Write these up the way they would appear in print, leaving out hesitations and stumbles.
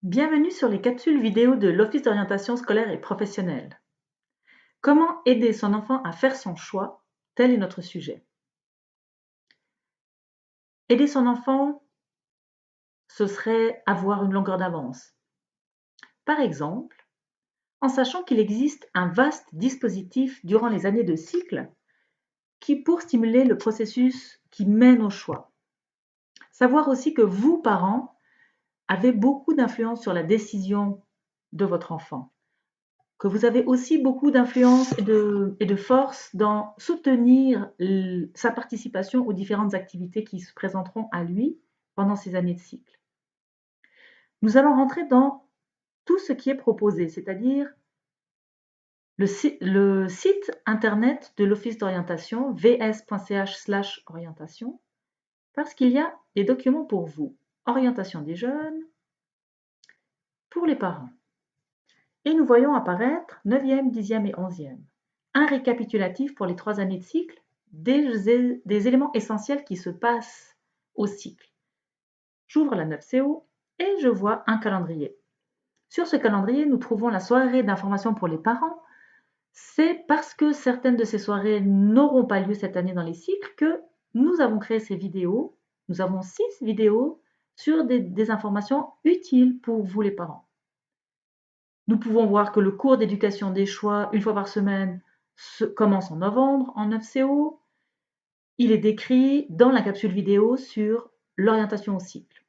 Bienvenue sur les capsules vidéo de l'Office d'orientation scolaire et professionnelle. Comment aider son enfant à faire son choix? Tel est notre sujet. Aider son enfant, ce serait avoir une longueur d'avance. Par exemple, en sachant qu'il existe un vaste dispositif durant les années de cycle pour stimuler le processus qui mène au choix. Savoir aussi que vous, parents, avez beaucoup d'influence sur la décision de votre enfant. Que vous avez aussi beaucoup d'influence et de force dans soutenir sa participation aux différentes activités qui se présenteront à lui pendant ces années de cycle. Nous allons rentrer dans tout ce qui est proposé, c'est-à-dire le site internet de l'Office d'orientation, vs.ch/orientation, parce qu'il y a des documents pour vous. Orientation des jeunes, pour les parents. Et nous voyons apparaître 9e, 10e et 11e. Un récapitulatif pour les 3 années de cycle, des éléments essentiels qui se passent au cycle. J'ouvre la 9CO et je vois un calendrier. Sur ce calendrier, nous trouvons la soirée d'information pour les parents. C'est parce que certaines de ces soirées n'auront pas lieu cette année dans les cycles que nous avons créé ces vidéos. Nous avons 6 vidéos sur des informations utiles pour vous les parents. Nous pouvons voir que le cours d'éducation des choix, une fois par semaine, commence en novembre en 9CO. Il est décrit dans la capsule vidéo sur l'orientation au cycle.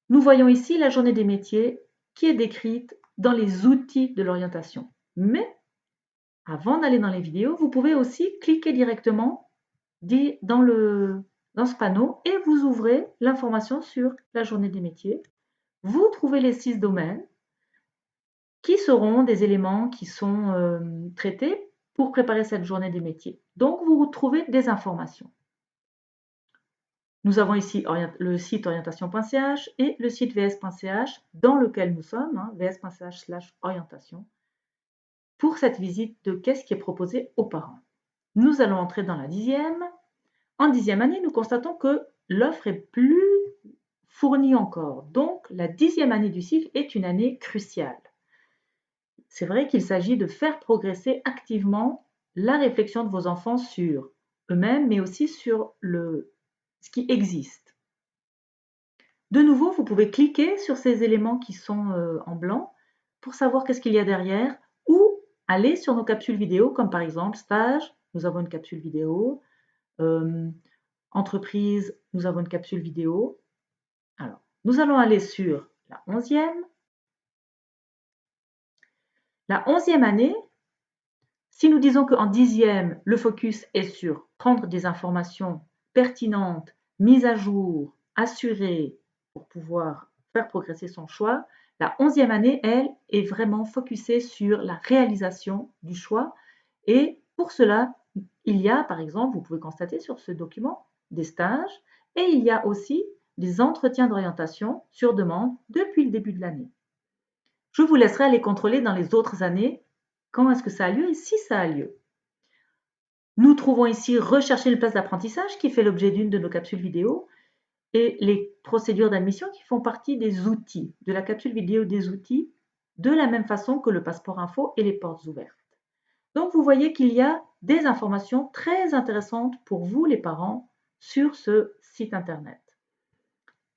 Nous voyons ici la journée des métiers qui est décrite dans les outils de l'orientation. Mais avant d'aller dans les vidéos, vous pouvez aussi cliquer directement dans ce panneau et vous ouvrez l'information sur la journée des métiers. Vous trouvez les 6 domaines qui seront des éléments qui sont traités pour préparer cette journée des métiers. Donc, vous retrouvez des informations. Nous avons ici le site orientation.ch et le site vs.ch dans lequel nous sommes, vs.ch/orientation, pour cette visite de qu'est-ce qui est proposé aux parents. Nous allons entrer dans la 10e. En 10e année, nous constatons que l'offre est plus fournie encore. Donc, la 10e année du cycle est une année cruciale. C'est vrai qu'il s'agit de faire progresser activement la réflexion de vos enfants sur eux-mêmes, mais aussi sur ce qui existe. De nouveau, vous pouvez cliquer sur ces éléments qui sont en blanc pour savoir qu'est-ce qu'il y a derrière ou aller sur nos capsules vidéo, comme par exemple stage, nous avons une capsule vidéo, entreprise, nous avons une capsule vidéo. Alors, nous allons aller sur la 11e. La 11e année, si nous disons qu'en 10e, le focus est sur prendre des informations pertinentes, mises à jour, assurées pour pouvoir faire progresser son choix, la 11e année, elle, est vraiment focusée sur la réalisation du choix. Et pour cela, il y a, par exemple, vous pouvez constater sur ce document, des stages et il y a aussi des entretiens d'orientation sur demande depuis le début de l'année. Je vous laisserai aller contrôler dans les autres années quand est-ce que ça a lieu et si ça a lieu. Nous trouvons ici rechercher une place d'apprentissage qui fait l'objet d'une de nos capsules vidéo et les procédures d'admission qui font partie des outils, de la capsule vidéo des outils, de la même façon que le passeport info et les portes ouvertes. Donc vous voyez qu'il y a des informations très intéressantes pour vous les parents sur ce site internet.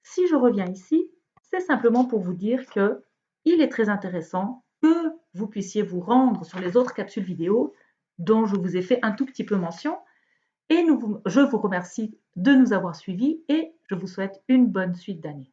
Si je reviens ici, c'est simplement pour vous dire que il est très intéressant que vous puissiez vous rendre sur les autres capsules vidéo dont je vous ai fait un tout petit peu mention. Et je vous remercie de nous avoir suivis et je vous souhaite une bonne suite d'année.